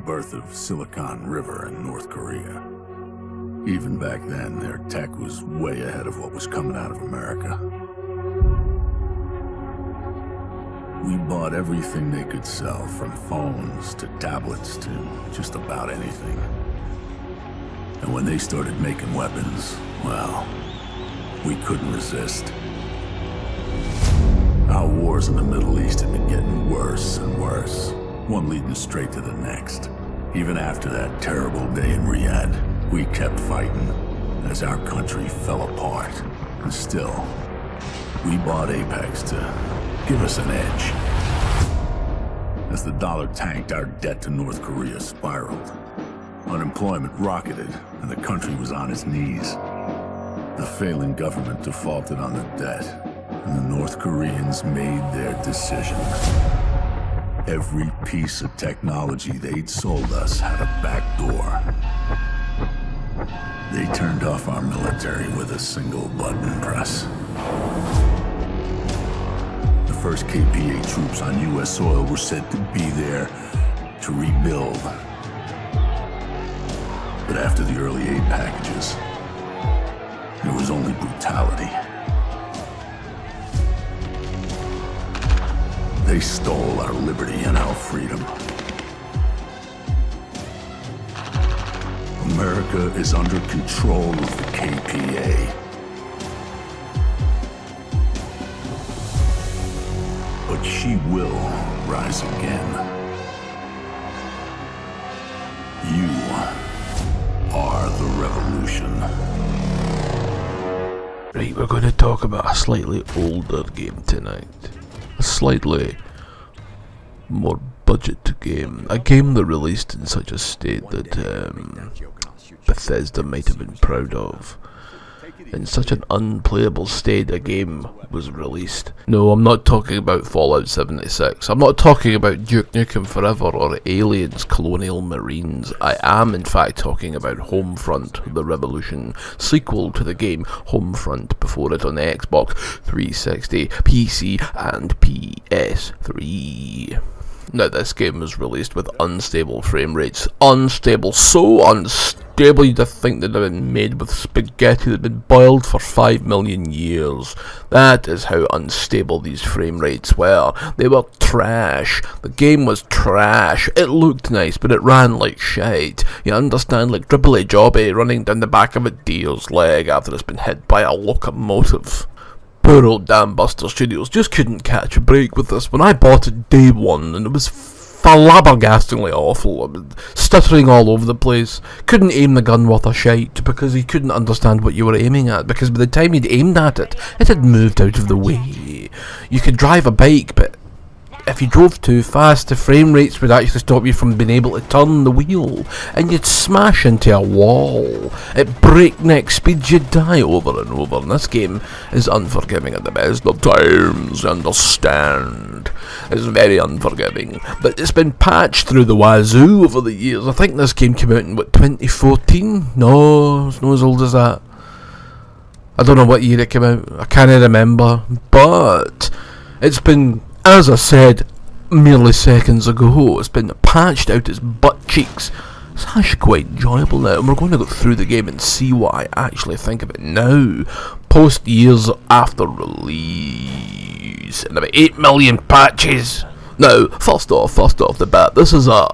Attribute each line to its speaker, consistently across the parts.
Speaker 1: birth of Silicon River in North Korea. Even back then, their tech was way ahead of what was coming out of America. We bought everything they could sell, from phones to tablets to just about anything. And when they started making weapons, well, we couldn't resist. Our wars in the Middle East had been getting worse and worse, one leading straight to the next. Even after that terrible day in Riyadh, we kept fighting as our country fell apart. And still, we bought Apex to give us an edge. As the dollar tanked, our debt to North Korea spiraled. Unemployment rocketed, and the country was on its knees. The failing government defaulted on the debt, and the North Koreans made their decision. Every piece of technology they'd sold us had a back door. They turned off our military with a single button press. The first KPA troops on U.S. soil were said to be there to rebuild. But after the early aid packages, there was only brutality. They stole our liberty and our freedom. America is under control of the KPA. But she will rise again. You are the revolution.
Speaker 2: Right, we're going to talk about a slightly older game tonight. A slightly more budget game. A game that released in such a state that Bethesda might have been proud of. In such an unplayable state a game was released. No, I'm not talking about Fallout 76. I'm not talking about Duke Nukem Forever or Aliens Colonial Marines. I am in fact talking about Homefront, the Revolution, sequel to the game Homefront before it on the Xbox 360, PC and PS3. Now, this game was released with unstable frame rates. Unstable, so unstable you'd think they'd have been made with spaghetti that had been boiled for 5 million years. That is how unstable these frame rates were. They were trash. The game was trash. It looked nice, but it ran like shite. You understand, like Triple Jobby running down the back of a deer's leg after it's been hit by a locomotive. Poor old damn Buster Studios just couldn't catch a break with this. When I bought it day one, and it was flabbergastingly awful. I mean, stuttering all over the place. Couldn't aim the gun worth a shite because he couldn't understand what you were aiming at, because by the time he'd aimed at it, it had moved out of the way. You could drive a bike, but if you drove too fast, the frame rates would actually stop you from being able to turn the wheel, and you'd smash into a wall. At breakneck speeds, you'd die over and over, and this game is unforgiving at the best of times, you understand. It's very unforgiving, but it's been patched through the wazoo over the years. I think this game came out in, 2014? No, it's not as old as that. I don't know what year it came out, I can't remember, but it's been, as I said merely seconds ago, it's been patched out its butt cheeks. It's actually quite enjoyable now, and we're going to go through the game and see what I actually think of it now, post years after release, and about 8 million patches. Now, first off the bat, this is a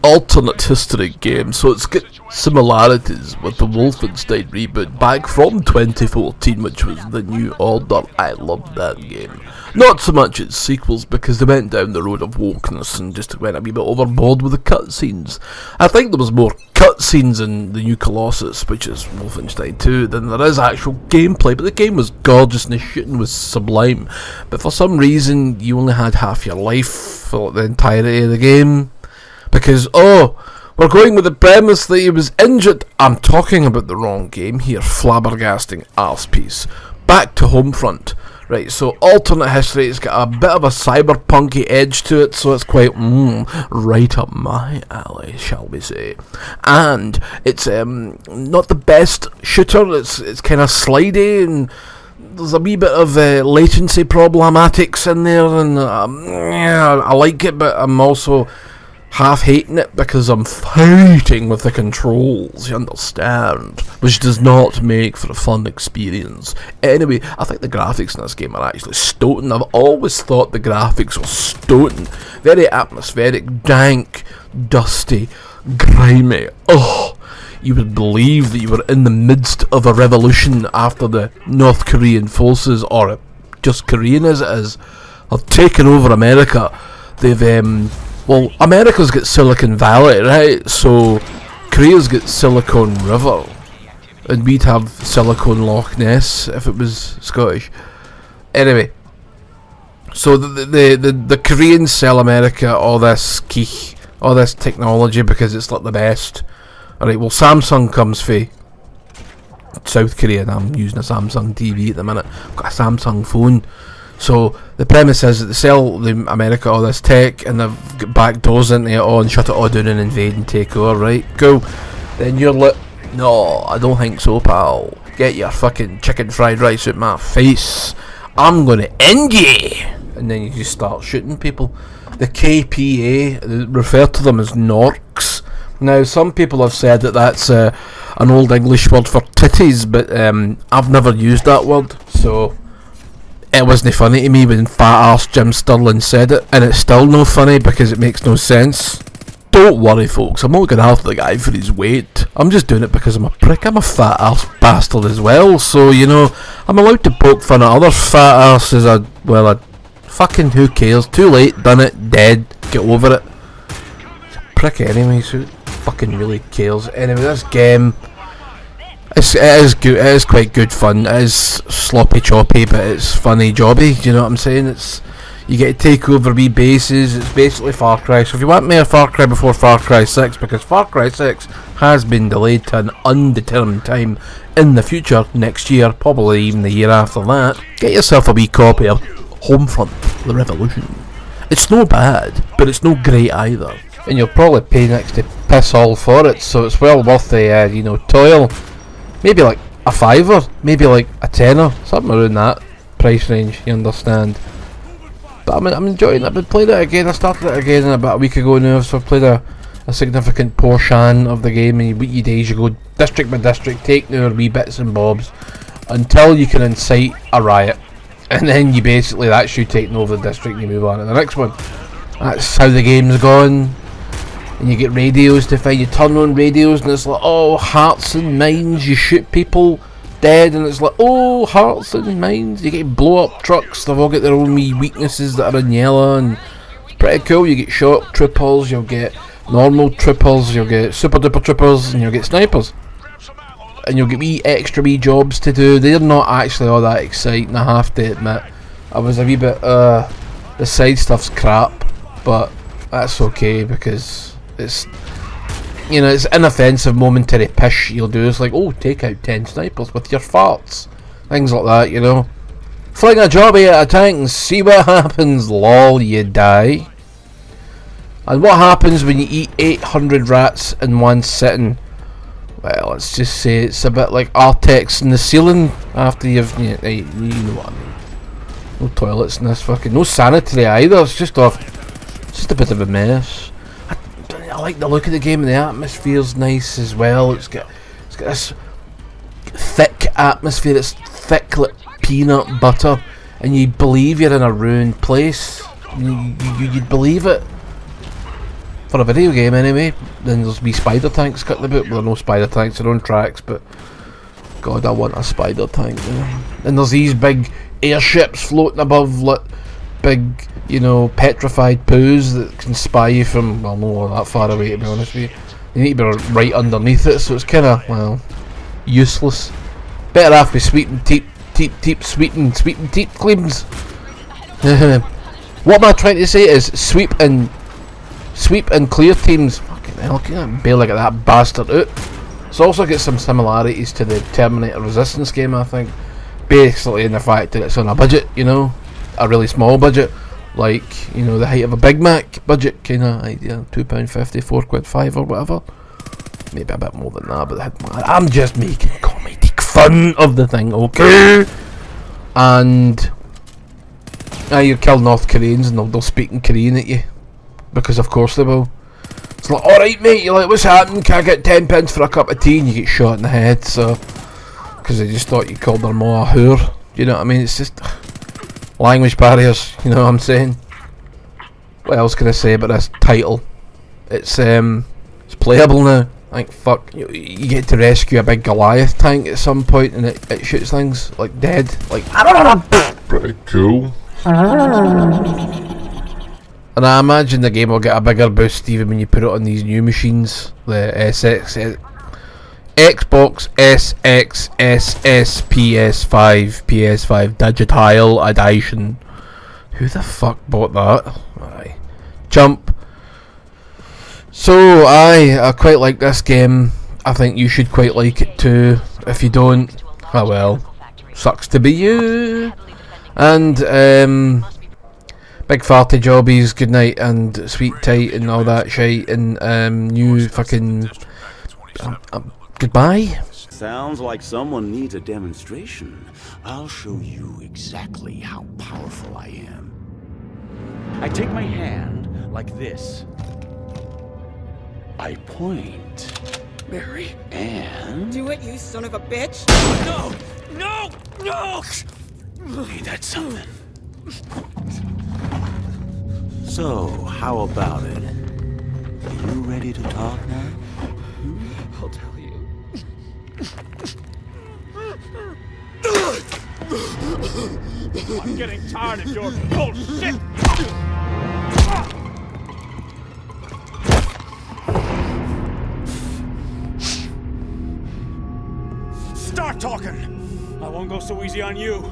Speaker 2: alternate history game, so it's got similarities with the Wolfenstein reboot back from 2014, which was The New Order. I loved that game. Not so much its sequels, because they went down the road of wokeness and just went a wee bit overboard with the cutscenes. I think there was more cutscenes in The New Colossus, which is Wolfenstein 2, than there is actual gameplay, but the game was gorgeous and the shooting was sublime. But for some reason, you only had half your life for the entirety of the game. Because, we're going with the premise that he was injured. I'm talking about the wrong game here. Flabbergasting arsepiece. Back to Homefront. Right, so alternate history, it's got a bit of a cyberpunky edge to it, so it's quite, right up my alley, shall we say. And it's not the best shooter, it's kind of slidey, and there's a wee bit of latency problematics in there, and I like it, but I'm also half hating it because I'm fighting with the controls, you understand? Which does not make for a fun experience. Anyway, I think the graphics in this game are actually stunning. I've always thought the graphics were stunning. Very atmospheric, dank, dusty, grimy. Oh, you would believe that you were in the midst of a revolution after the North Korean forces, or just Korean as it is, have taken over America. They've, well, America's got Silicon Valley, right? So Korea's got Silicon River, and we'd have Silicon Loch Ness if it was Scottish. Anyway, so the Koreans sell America all this key, all this technology because it's like the best. Alright, well, Samsung comes for South Korea, and I'm using a Samsung TV at the minute. I've got a Samsung phone. So the premise is that they sell America all this tech, and they've got back doors into it all and shut it all down and invade and take over, right? Cool. Then you're like, no, I don't think so, pal. Get your fucking chicken fried rice out my face. I'm gonna end you. And then you just start shooting people. The KPA, they refer to them as Norks. Now, some people have said that that's an old English word for titties, but I've never used that word, so it wasn't funny to me when fat ass Jim Sterling said it, and it's still no funny because it makes no sense. Don't worry, folks, I'm not going after the guy for his weight. I'm just doing it because I'm a prick. I'm a fat ass bastard as well, so, you know, I'm allowed to poke fun at other fat asses. Fucking who cares? Too late, done it, dead, get over it. It's a prick anyway, so fucking really cares. Anyway, this game, it is good. It is quite good fun. It is sloppy choppy, but it's funny jobby. Do you know what I'm saying? It's, you get to take over wee bases. It's basically Far Cry. So if you want more Far Cry before Far Cry 6, because Far Cry 6 has been delayed to an undetermined time in the future, next year, probably even the year after that, get yourself a wee copy of Homefront: The Revolution. It's no bad, but it's no great either. And you'll probably pay next to piss all for it, so it's well worth the toil. Maybe like a fiver, maybe like a tenner, something around that price range, you understand. But I'm enjoying it. I've been playing it again. I started it again about a week ago now, so I've played a significant portion of the game, and you days you go district by district, taking your wee bits and bobs until you can incite a riot, and then you basically, that's you taking over the district and you move on to the next one. That's how the game's gone. And you get radios to find, you turn on radios and it's like, oh, hearts and minds, you shoot people dead, and it's like, oh, hearts and minds. You get blow up trucks, they've all got their own wee weaknesses that are in yellow, and it's pretty cool. You get shock troopers, you'll get normal troopers, you'll get super duper troopers, and you'll get snipers. And you'll get wee extra wee jobs to do. They're not actually all that exciting, I have to admit. I was a wee bit, the side stuff's crap, but that's okay because it's, you know, it's inoffensive momentary pish you'll do. It's like, oh, take out 10 snipers with your farts. Things like that, you know. Fling a jobby at a tank and see what happens. Lol, you die. And what happens when you eat 800 rats in one sitting? Well, let's just say it's a bit like Artex in the ceiling after you've, you know what I mean. No toilets in this fucking, no sanitary either. It's just a bit of a mess. I like the look of the game, and the atmosphere's nice as well. It's got this thick atmosphere. It's thick like peanut butter, and you believe you're in a ruined place. You'd believe it for a video game anyway. Then there's wee spider tanks cut the boot. Well, there are no spider tanks, they're on tracks, but God, I want a spider tank. And there's these big airships floating above, like big, you know, petrified poos that can spy you from, well, no, that far away, to be honest with you. You need to be right underneath it, so it's kind of, well, useless. Better off with sweep and teep claims. What am I trying to say is sweep and clear teams. Fucking hell, can I barely get that bastard out. It's also got some similarities to the Terminator Resistance game, I think. Basically in the fact that it's on a budget, you know, a really small budget, like, you know, the height of a Big Mac budget kind of idea, £2.50, £4.5 or whatever. Maybe a bit more than that, but I'm just making comedic fun of the thing, okay? And you kill North Koreans and they'll speak in Korean at you, because of course they will. It's like, alright mate, you're like, what's happening? Can I get 10 pence for a cup of tea? And you get shot in the head, so... Because they just thought you called their ma a whore. You know what I mean? It's just... language barriers, you know what I'm saying? What else can I say about this title? It's playable now. Like, fuck, you get to rescue a big Goliath tank at some point and it shoots things, like, dead. Like, pretty cool. And I imagine the game will get a bigger boost even when you put it on these new machines. The Xbox SXSS PS5 PS5 Digital Edition. Who the fuck bought that? Aye. Jump. So I quite like this game. I think you should quite like it too. If you don't, oh well. Sucks to be you. And big farty jobbies, good night and sweet tight and all that shite and new fucking goodbye.
Speaker 3: Sounds like someone needs a demonstration. I'll show you exactly how powerful I am. I take my hand like this. I point, Mary, and...
Speaker 4: Do it, you son of a bitch!
Speaker 3: No! No! No! Ain't that something? So, how about it? Are you ready to talk now?
Speaker 4: I'll tell you.
Speaker 5: I'm getting tired of your bullshit! Start talking! I won't go so easy on you.